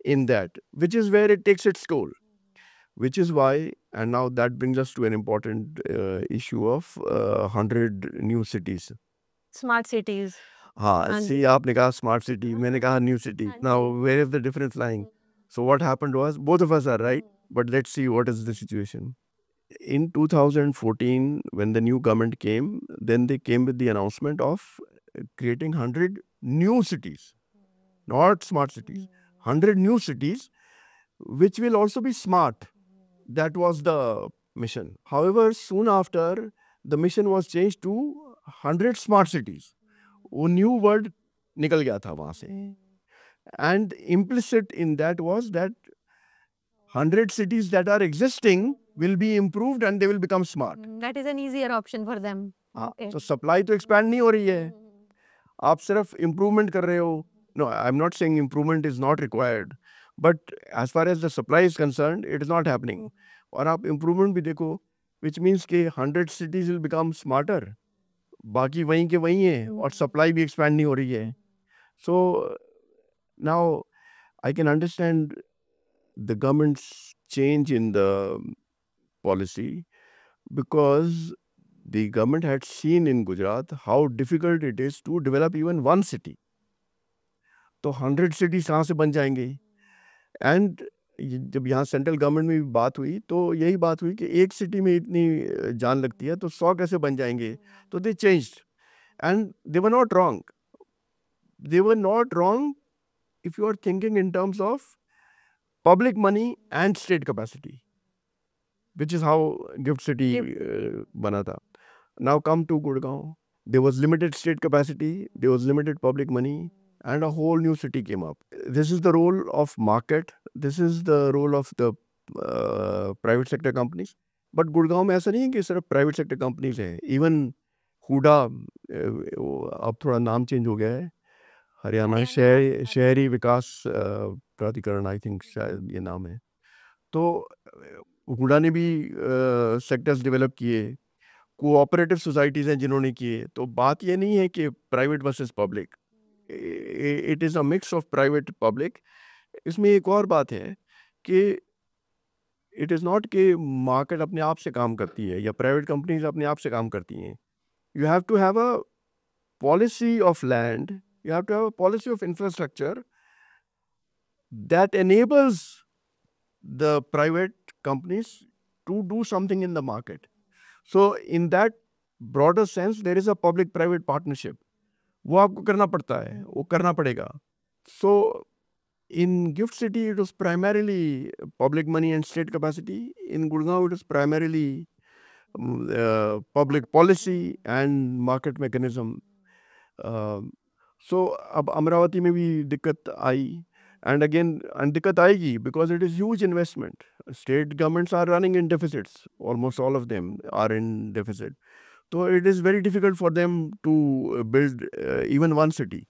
in that, which is where it takes its toll. Which is why, and now that brings us to an important issue of 100 new cities. Smart cities. See, aapne kaha smart city, maine kaha new city. Now, where is the difference lying? So what happened was, both of us are right, but let's see what is the situation. In 2014, when the new government came, then they came with the announcement of creating 100 new cities, not smart cities, 100 new cities, which will also be smart. That was the mission. However, soon after, the mission was changed to 100 smart cities. वो new word निकल गया था वहाँ से. And implicit in that was that 100 cities that are existing will be improved and they will become smart. That is an easier option for them. हाँ, Okay. तो supply तो expand नहीं हो रही है, आप सिर्फ इम्प्रूवमेंट कर रहे हो. No, I am not saying improvement is not required, but as far as the supply is concerned it is not happening. और आप इम्प्रूवमेंट भी देखो, विच मीन्स के 100 cities विल बिकम स्मार्टर, बाकी वहीं के वहीं है और सप्लाई भी एक्सपैंड नहीं हो रही है. So now I can understand the government's change in the policy, because the government had seen in Gujarat how difficult it is to develop even one city. तो 100 cities कहाँ से बन जाएंगे? एंड जब यहाँ सेंट्रल गवर्नमेंट में भी बात हुई तो यही बात हुई कि एक सिटी में इतनी जान लगती है तो 100 कैसे बन जाएंगे? तो they changed and they were not wrong. They were not wrong if you are thinking in terms of public money and state capacity, which is how Gift City bana tha. Now come to Gurgaon. There was limited state capacity, there was limited public money, and a whole new city came up. This is the role of market. This is the role of the private sector companies. But Gurgaon में ऐसा नहीं है कि सिर्फ private sector companies हैं. Even Hooda, अब थोड़ा नाम चेंज हो गया है, हरियाणा शहरी विकास प्राधिकरण, आई थिंक शायद ये नाम है. तो हुडा ने भी सेक्टर्स डेवलप किए, कोऑपरेटिव सोसाइटीज़ हैं जिन्होंने किए. तो बात ये नहीं है कि private versus public, it is a mix of private public. इसमें एक और बात है कि इट इज़ नॉट कि मार्केट अपने आप से काम करती है या प्राइवेट कंपनीज अपने आप से काम करती हैं. You have to have a policy of land, you have to have a policy of infrastructure that enables the private companies to do something in the market. So in that broader sense, there is a public-private partnership. वो आपको करना पड़ता है, वो करना पड़ेगा. So in Gift City, it was primarily public money and state capacity. In Gurgaon, it was primarily public policy and market mechanism. सो अब अमरावती में भी दिक्कत आई, एंड अगेन दिक्कत आएगी because it is huge investment. State governments are running in deficits, almost all of them are in deficit. तो it is very difficult for them to build even one city,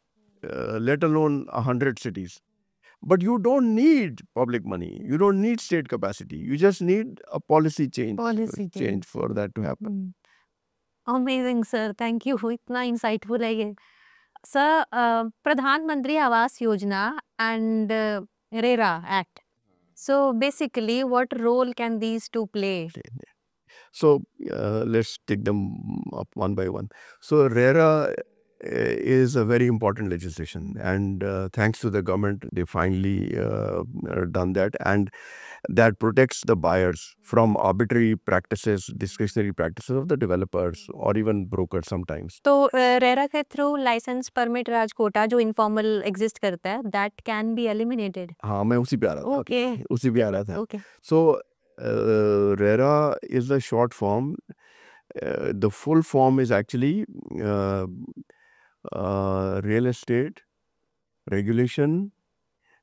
let alone 100 cities. But you don't need public money, you don't need state capacity, you just need a policy change for that to happen. Amazing, sir. Thank you. इतना insightful है ये. Sir, प्रधानमंत्री आवास योजना and RERA Act. So basically, what role can these two play? So let's take them up one by one. So RERA is a very important legislation, and thanks to the government, they finally done that, and that protects the buyers from arbitrary practices, discretionary practices of the developers or even brokers sometimes. तो RERA के through licence permit राज कोटा जो informal exist करता है, that can be eliminated. हाँ, मैं उसी पे आ रहा था. ओके, उसी पे आ रहा था. Okay. So RERA is the short form. The full form is actually Real Estate Regulation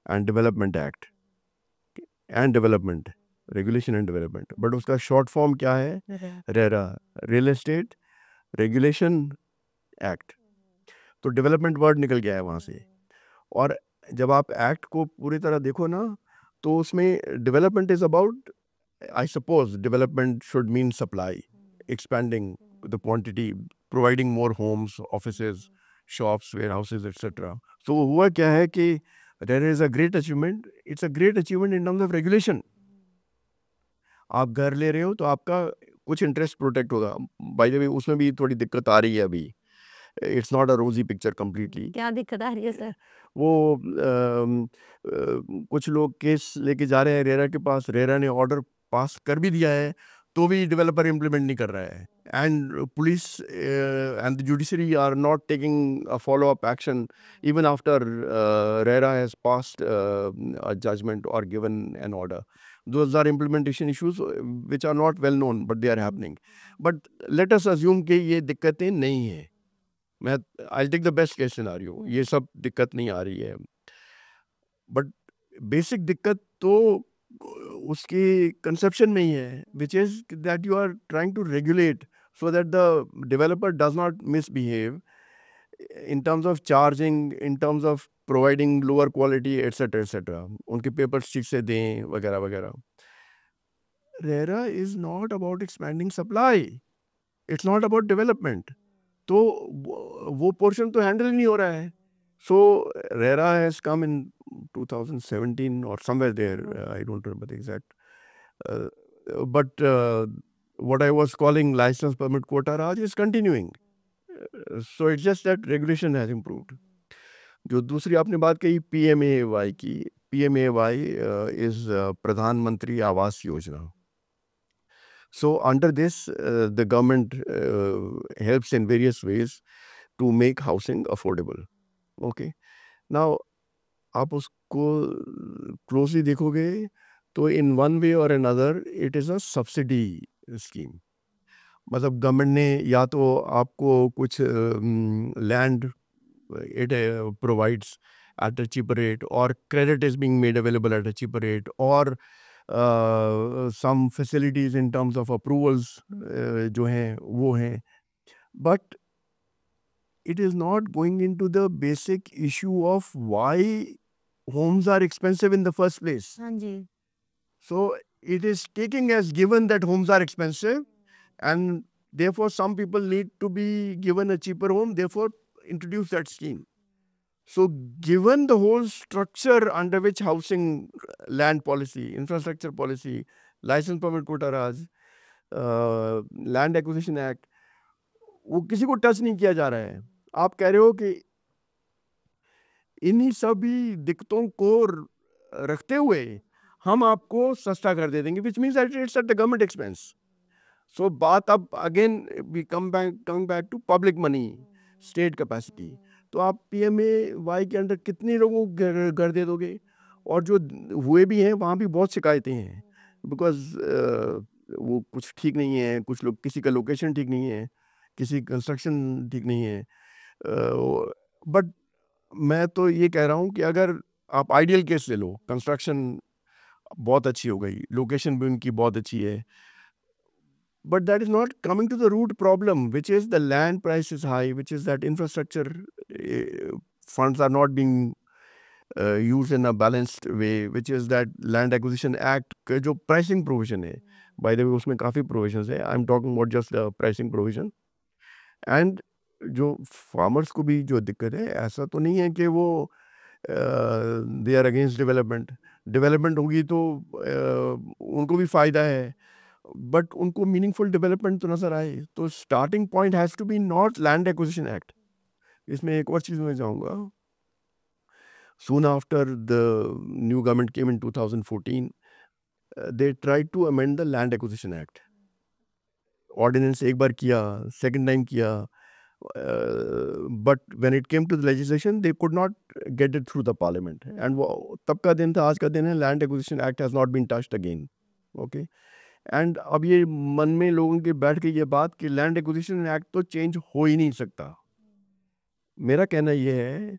and Development Act. And development, regulation and development. But उसका शॉर्ट फॉर्म क्या है? RERA, real estate regulation act. तो development word निकल गया है वहाँ से. और जब आप एक्ट को पूरी तरह देखो ना, तो उसमें development is about, I suppose development should mean supply, expanding the quantity, providing more homes, offices, shops, warehouses etcetera. तो हुआ क्या है कि there is a great achievement. It's a great achievement in terms of regulation. आप घर ले रहे हो तो आपका कुछ इंटरेस्ट प्रोटेक्ट होगा. बाय द वे उसमें भी थोड़ी दिक्कत आ रही है अभी. इट्स नॉट अ रोजी पिक्चर कम्प्लीटली. क्या दिक्कत आ रही है सर? वो कुछ लोग केस लेके जा रहे हैं रेरा के पास. रेरा ने ऑर्डर पास कर भी दिया है तो भी डेवलपर इम्प्लीमेंट नहीं कर रहा है. And police and the judiciary are not taking a follow up action even after RERA has passed a judgment or given an order. Those are implementation issues which are not well known, but they are happening. But let us assume कि ये दिक्कतें नहीं हैं. I'll take the best case scenario. ये सब दिक्कत नहीं आ रही है. But basic दिक्कत तो उसकी कंसेप्शन में ही है, which is that you are trying to regulate so that the developer does not misbehave in terms of charging, in terms of providing lower quality, etc. etc. उनके पेपर्स ठीक से दें वगैरह वगैरह. RERA is not about expanding supply. It's not about development. तो वो portion तो handle नहीं हो रहा है. So RERA has come in 2017 or somewhere there. I don't remember the exact. Uh, but what I was calling license permit quota Raj is continuing. So it's just that regulation has improved. जो दूसरी आपने बात कही PMAY की, PMAY is प्रधानमंत्री आवास योजना. So under this, the government helps in various ways to make housing affordable. Okay. Now, आप उसको closely देखोगे तो in one way or another it is a subsidy scheme. मतलब गवर्नमेंट ने या तो आपको कुछ land it provides at a cheaper rate, or credit is being made available at a cheaper rate, or some facilities in terms of approvals जो हैं वो हैं. But it is not going into the basic issue of why homes are expensive in the first place. हाँ जी. So it is taking as given that homes are expensive, and therefore some people need to be given a cheaper home, therefore introduce that scheme. So given the whole structure under which housing, land policy, infrastructure policy, license permit quota Raj, land acquisition act, वो किसी को touch नहीं किया जा रहा है. आप कह रहे हो कि इन्हीं सभी दिक्कतों को रखते हुए हम आपको सस्ता कर दे देंगे, which means that it's at the government expense. So बात अब again we coming back to public money, state capacity. तो आप PMAY के अंदर कितने लोगों को घर दे दोगे? और जो हुए भी हैं वहाँ भी बहुत शिकायतें हैं, बिकॉज वो कुछ ठीक नहीं है, कुछ लोग, किसी का लोकेशन ठीक नहीं है, किसी कंस्ट्रक्शन ठीक नहीं है. बट मैं तो ये कह रहा हूँ कि अगर आप आइडियल केस ले लो, कंस्ट्रक्शन बहुत अच्छी हो गई, लोकेशन भी उनकी बहुत अच्छी है, but that is not coming to the root problem, which is the land price is high, which is that infrastructure funds are not being used in a balanced way, which is that land acquisition act का जो pricing provision है, by the way उसमें काफ़ी provisions है, I'm talking about just the pricing provision. And जो farmers को भी जो दिक्कत है, ऐसा तो नहीं है कि वो they are against development. Development होगी तो उनको भी फ़ायदा है, बट उनको मीनिंगफुल डेवलपमेंट तो नजर आए. तो starting point has to be not land acquisition act. इसमें एक और चीज मैं जाऊंगा. Soon after the new government came in 2014, they tried to amend the land acquisition act. Ordinance एक बार किया, सेकंड टाइम किया, but when it came to the legislation they could not get it through the parliament. And वो तब का दिन था, आज का दिन है, land acquisition act has not been touched again. Okay. And अब ये मन में लोगों के बैठ के ये बात कि लैंड एक्विजिशन एक्ट तो चेंज हो ही नहीं सकता. मेरा कहना ये है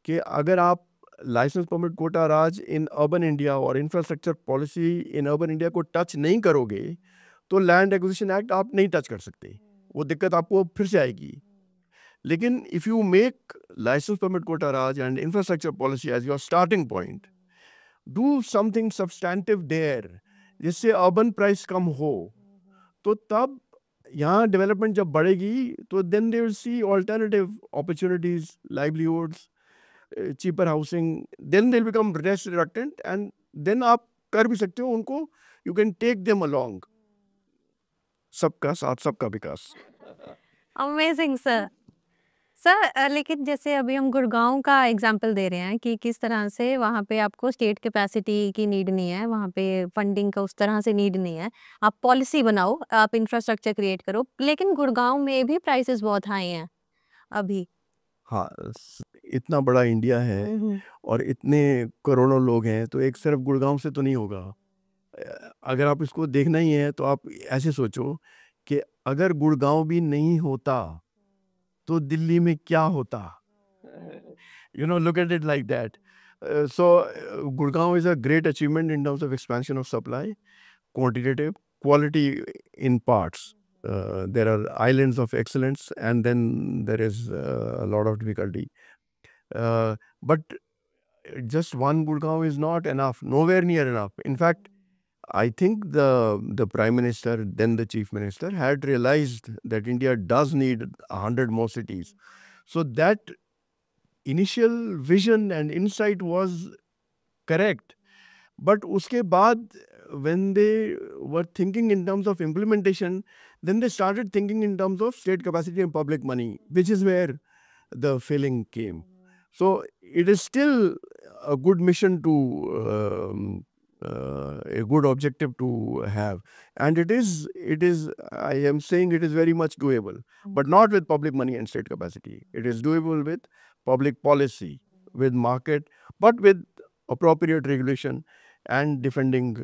कि अगर आप licence permit quota raj in urban India और infrastructure policy in urban India को टच नहीं करोगे तो लैंड एक्विजिशन एक्ट आप नहीं टच कर सकते. वो दिक्कत आपको फिर से आएगी. लेकिन if you make licence permit quota raj and infrastructure policy as your starting point, do something substantive there जिससे अर्बन प्राइस कम हो, तो तब यहाँ डेवलपमेंट जब बढ़ेगी तो then they will see alternative opportunities, livelihoods, cheaper housing, then they will become less reluctant and then आप कर भी सकते हो उनको, you can take them along. सबका साथ सबका विकास. Amazing sir. सर लेकिन जैसे अभी हम गुड़गांव का एग्जांपल दे रहे हैं कि किस तरह से वहाँ पे आपको स्टेट कैपेसिटी की नीड नहीं है, वहाँ पे फंडिंग का उस तरह से नीड नहीं है. आप पॉलिसी बनाओ, आप इंफ्रास्ट्रक्चर क्रिएट करो, लेकिन गुड़गांव में भी प्राइसेस बहुत हाई हैं अभी. हाँ, इतना बड़ा इंडिया है और इतने करोड़ों लोग हैं, तो एक सिर्फ गुड़गांव से तो नहीं होगा. अगर आप इसको देखना ही है तो आप ऐसे सोचो कि अगर गुड़गांव भी नहीं होता तो दिल्ली में क्या होता. Look at it like that. Gurgaon is a great achievement in terms of expansion of supply, quantitative, quality in parts. There are islands of excellence, and then there is a lot of difficulty. But just one Gurgaon is not enough, nowhere near enough. In fact, I think the Prime Minister, then the Chief Minister, had realized that India does need 100 more cities. So that initial vision and insight was correct. But uske baad, when they were thinking in terms of implementation, then they started thinking in terms of state capacity and public money, which is where the failing came. So it is still a good mission to a good objective to have, and it is. I am saying it is very much doable, but not with public money and state capacity. It is doable with public policy, with market, but with appropriate regulation and defending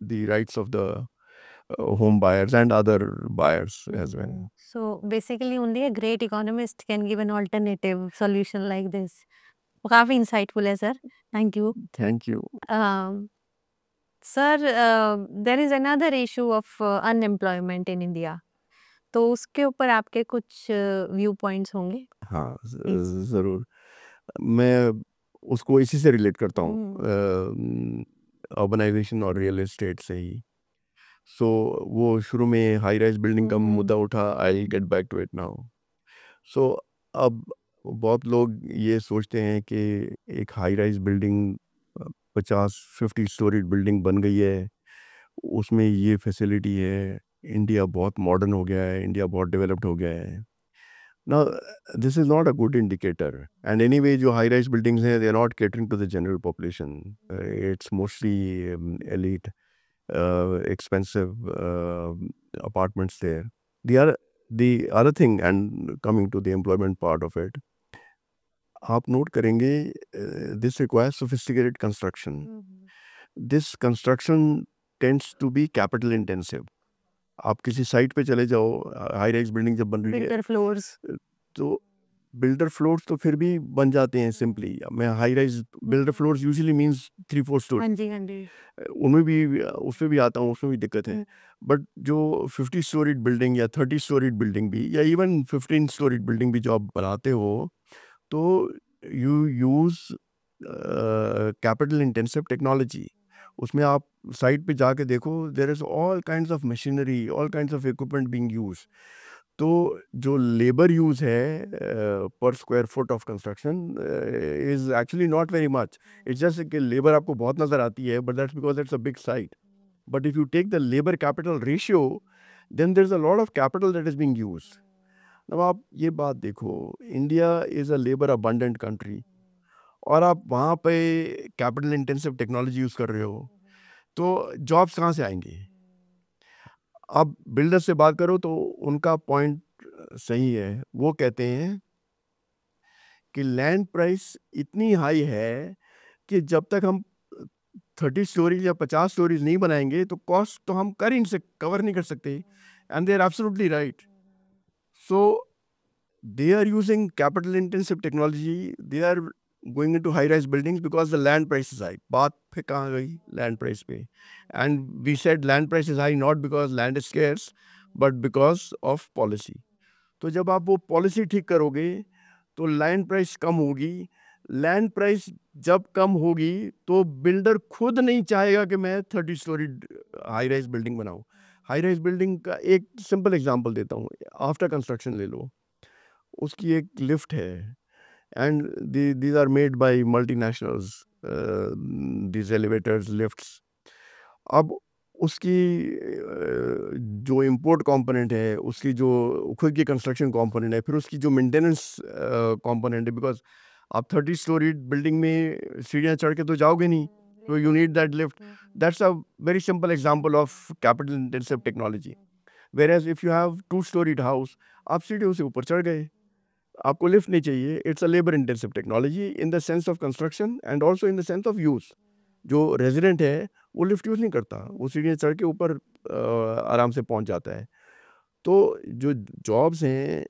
the rights of the home buyers and other buyers as well. So basically, only a great economist can give an alternative solution like this. काफी insightful है sir. Thank you. Thank you. Sir, there is another issue of unemployment in India. तो उसके ऊपर आपके कुछ view points होंगे? हाँ, Please. ज़रूर। मैं उसको इसी से रिलेट करता हूँ, अर्बनाइजेशन और रियल एस्टेट से ही। सो वो शुरू में हाई राइज बिल्डिंग का मुद्दा उठा, I get back to it now. So अब बहुत लोग ये सोचते हैं कि एक high rise building 50-50 storey building बन गई है, उसमें ये फैसिलिटी है, इंडिया बहुत मॉडर्न हो गया है, इंडिया बहुत डेवलप्ड हो गया है। Now, this is not a good indicator. And anyway, जो high rise buildings हैं, they are not catering to the general population. It's mostly elite, expensive apartments there. The other thing, and coming to the employment part of it, आप note करेंगे, this requires sophisticated construction. This construction tends to be capital intensive. आप किसी site पे चले जाओ, high rise building जब बन रही है, बिल्डर फ्लोर्स, तो बिल्डर फ्लोर्स तो फिर भी बन जाते हैं सिंपली। मैं high rise builder floors usually means 3-4 story, हाँ जी, हाँ जी, उनमें भी, उसमें भी आता हूँ, उसमें भी दिक्कत है। बट जो 50 स्टोरीड बिल्डिंग या 30 स्टोरीड बिल्डिंग भी, या इवन 15 स्टोरीड बिल्डिंग भी जो आप बनाते हो, तो you use capital intensive technology. उसमें आप साइट पे जाके देखो, there is all kinds of machinery, all kinds of equipment being use. तो जो लेबर यूज है per square foot of construction is actually not very much. It's just कि labour आपको बहुत नज़र आती है, but that's because it's a big site. But if you take the labour capital ratio, then there is a lot of capital that is being used. अब आप ये बात देखो, India is a labour abundant country, और आप वहाँ पे capital intensive technology use कर रहे हो, तो जॉब्स कहाँ से आएंगे? आप बिल्डर से बात करो तो उनका पॉइंट सही है। वो कहते हैं कि लैंड प्राइस इतनी हाई है कि जब तक हम 30 स्टोरीज या 50 स्टोरीज नहीं बनाएंगे, तो कॉस्ट तो हम कवर नहीं कर सकते। And they are absolutely right. So they are using capital intensive technology, they are going into high rise buildings because the land price is high. बात फिर कहाँ गई land price पे? And we said land price is high not because land is scarce, but because of policy. तो जब आप वो policy ठीक करोगे तो लैंड प्राइस कम होगी। लैंड प्राइस जब कम होगी तो बिल्डर खुद नहीं चाहेगा कि मैं 30 स्टोरी हाई राइज बिल्डिंग बनाऊँ। हाई राइज बिल्डिंग का एक सिंपल एग्जांपल देता हूँ, आफ्टर कंस्ट्रक्शन ले लो, उसकी एक लिफ्ट है, and these are made by multinationals, these elevators, lifts. अब उसकी जो इंपोर्ट कंपोनेंट है, उसकी जो खुद की कंस्ट्रक्शन कंपोनेंट है, फिर उसकी जो मेंटेनेंस कंपोनेंट है, बिकॉज आप 30 स्टोरी बिल्डिंग में सीढ़ियाँ चढ़ के तो जाओगे नहीं, तो you need that lift. That's a very simple example of capital intensive technology. Where if you have 2 storied house, आप सीढ़ियों से ऊपर चढ़ गए, आपको लिफ्ट नहीं चाहिए। It's a labour intensive technology in the sense of construction and also in the sense of use. जो रेजिडेंट है वो लिफ्ट यूज़ नहीं करता, वो सीढ़ियाँ चढ़ के ऊपर आराम से पहुंच जाता है। तो जो जॉब्स हैं,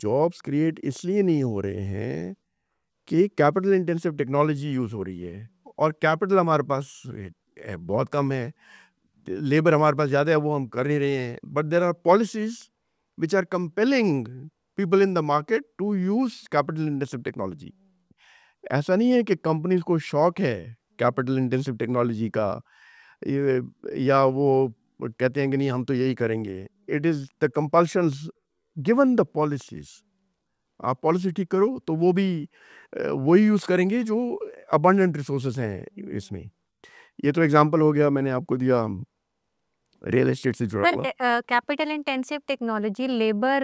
जॉब्स क्रिएट इसलिए नहीं हो रहे हैं कि कैपिटल इंटेंसिव टेक्नोलॉजी यूज़ हो रही है और कैपिटल हमारे पास बहुत कम है, लेबर हमारे पास ज़्यादा है, वो हम कर नहीं रहे हैं, but there are policies which are compelling people in the market to use capital intensive technology. ऐसा नहीं है कि कंपनीज को शौक है कैपिटल इंटेंसिव टेक्नोलॉजी का, या वो कहते हैं कि नहीं हम तो यही करेंगे। It is the compulsions given the policies. आप पॉलिसी ठीक करो तो वो भी वही यूज़ करेंगे जो अबंडेंट रिसोर्सेज हैं इसमें। ये तो एग्जांपल हो गया, मैंने आपको दिया रियल एस्टेट से जुड़ा पर हुआ। Capital intensive technology labour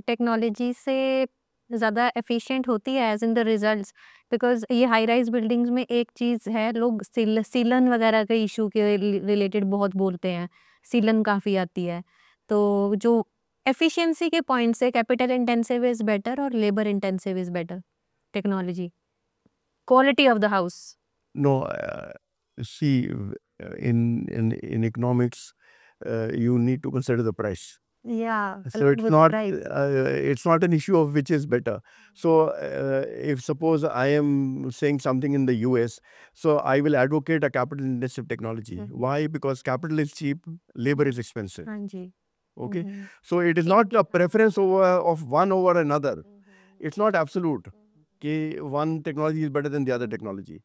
technology से ज़्यादा एफिशिएंट होती है as in the results, because ये हाई राइज बिल्डिंग्स में एक चीज़ है, लोग सीलन वगैरह के इशू के रिलेटेड बहुत बोलते हैं, सीलन काफ़ी आती है। तो जो एफिशिएंसी के पॉइंट से कैपिटल इंटेंसिव इज़ बेटर और labour intensive is better technology, quality of the house? No, see, in economics, you need to consider the price. Yeah, So along with price. it's not an issue of which is better. So if suppose I am saying something in the US, so I will advocate a capital intensive technology. Why? Because capital is cheap, labor is expensive. हाँ जी। Okay, so it is not a preference of one over another. It's not absolute कि one technology is better than the other technology.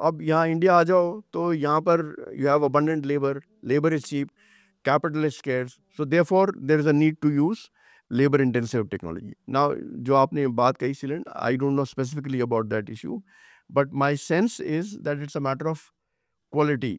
अब यहाँ India आ जाओ तो यहाँ पर you have abundant labor, labor is cheap, capital is scarce, so therefore there is a need to use labor intensive technology. Now जो आपने बात कही सीलन, I don't know specifically about that issue, but my sense is that it's a matter of quality,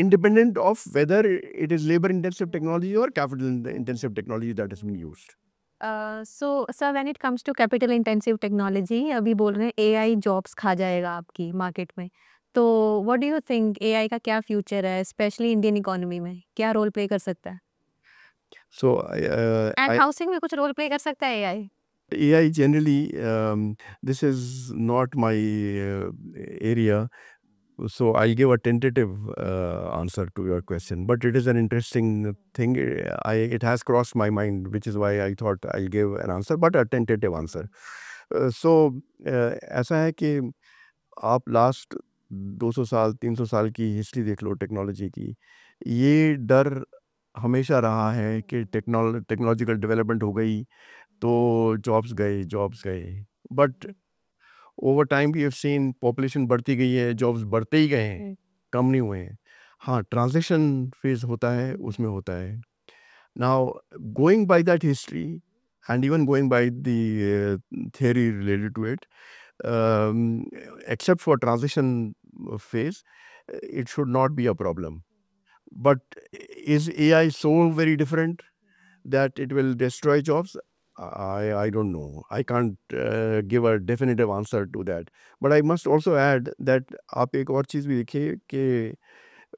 independent of whether it is labor intensive technology or capital intensive technology that is being used. So sir when it comes to capital intensive technology, अभी बोल रहे हैं AI jobs खा जाएगा आपकी market में, तो what do you think AI का क्या फ्यूचर है, स्पेशली इंडियन इकोनॉमी में क्या रोल प्ले कर सकता है? So एंड हाउसिंग में कुछ रोल प्ले कर सकता है AI? AI generally, this is not my area, so I'll give a tentative answer to your question, but it is an interesting thing. It has crossed my mind, which is why I thought I'll give an answer, but a tentative answer. So ऐसा है कि आप last 200 साल 300 साल की history देख लो technology की, ये डर हमेशा रहा है कि टेक्नोलॉजिकल डेवलपमेंट हो गई तो जॉब्स गए, but over time we have seen population बढ़ती गई है, जॉब्स बढ़ते ही गए हैं, कम नहीं हुए हैं। हाँ, ट्रांजिशन फेज होता है, उसमें होता है। Now going by that history and even going by the theory related to it, except for transition phase, it should not be a problem. But is AI so very different that it will destroy jobs? I don't know. I can't give a definitive answer to that. But I must also add that आप एक और चीज़ भी देखिए कि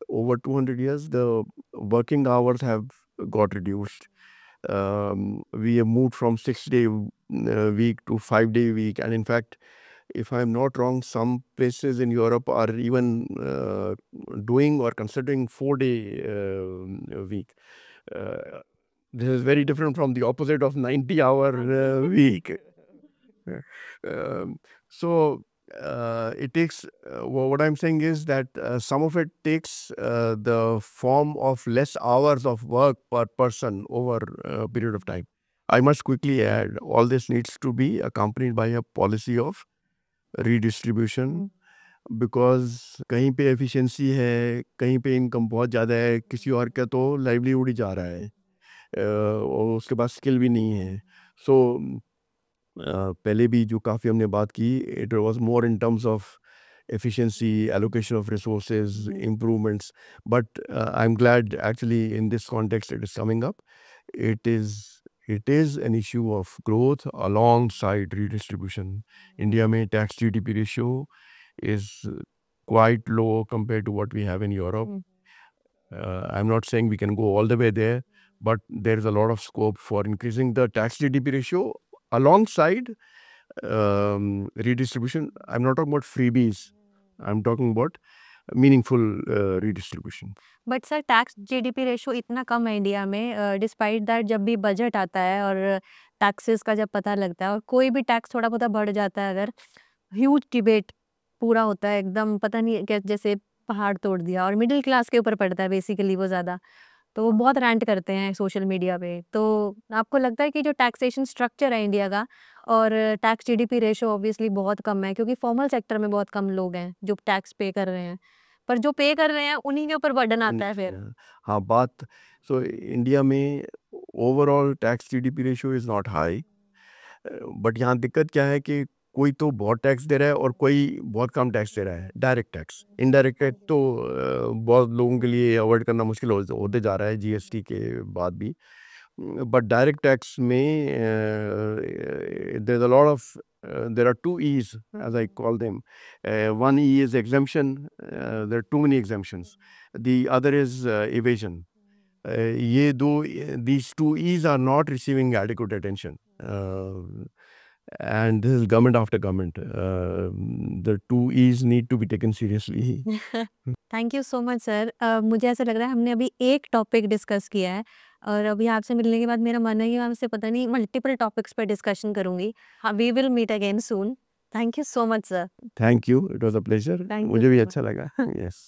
over 200 years the working hours have got reduced. We have moved from 6-day week to 5-day week, and in fact, if I'm not wrong, some places in Europe are even doing or considering 4-day week. This is very different from the opposite of 90-hour week. So it takes, what I'm saying is that some of it takes the form of less hours of work per person over a period of time. I must quickly add, all this needs to be accompanied by a policy of redistribution, because कहीं पे efficiency है, कहीं पे income बहुत ज़्यादा है, किसी और का तो लाइवलीहुड ही जा रहा है, और उसके पास स्किल भी नहीं है। सो पहले भी जो काफ़ी हमने बात की, it was more in terms of efficiency, allocation of resources, improvements, but I'm glad actually in this context it is coming up. It is an issue of growth alongside redistribution. India में tax GDP ratio is quite low compared to what we have in Europe. I'm not saying we can go all the way there, but there is a lot of scope for increasing the tax GDP ratio alongside redistribution. I'm not talking about freebies. I'm talking about meaningful redistribution. But sir tax GDP ratio इतना कम है India में, despite that जब भी budget आता है और taxes का जब पता लगता है और कोई भी टैक्स थोड़ा बहुत बढ़ जाता है अगर, ह्यूज डिबेट पूरा होता है एकदम, पता नहीं क्या जैसे पहाड़ तोड़ दिया, और मिडिल क्लास के ऊपर पड़ता है बेसिकली वो ज़्यादा। तो वो बहुत रैंट करते हैं सोशल मीडिया पे। तो आपको लगता है कि जो टैक्सेशन स्ट्रक्चर है इंडिया का और टैक्स जीडीपी रेशो ऑब्वियसली बहुत कम है, क्योंकि फॉर्मल सेक्टर में बहुत कम लोग हैं जो टैक्स पे कर रहे हैं। पर जो पे कर रहे हैं उन्हीं के ऊपर बर्डन आता है फिर। हाँ, बात सो इंडिया में overall tax GDP ratio is not high, but यहाँ दिक्कत क्या है कि कोई तो बहुत टैक्स दे रहा है और कोई बहुत कम टैक्स दे रहा है, डायरेक्ट टैक्स। इनडायरेक्ट टैक्स तो बहुत लोगों के लिए अवॉइड करना मुश्किल होते जा रहा है जीएसटी के बाद भी। But direct tax में there's a lot of there are two E's as I call them. One E is exemption. There are too many exemptions. The other is evasion. ये दो these two E's are not receiving adequate attention. And this is government after government. The two E's need to be taken seriously. Thank you so much sir. मुझे ऐसा लग रहा है हमने अभी एक टॉपिक डिस्कस किया है, और अभी आपसे मिलने के बाद मेरा मन है कि मैं आपसे पता नहीं मल्टीपल टॉपिक्स पर डिस्कशन करूंगी। हाँ, we will meet again soon. Thank you so much sir. Thank you. It was a pleasure. Thank you मुझे भी सो अच्छा लगा. मच। Yes.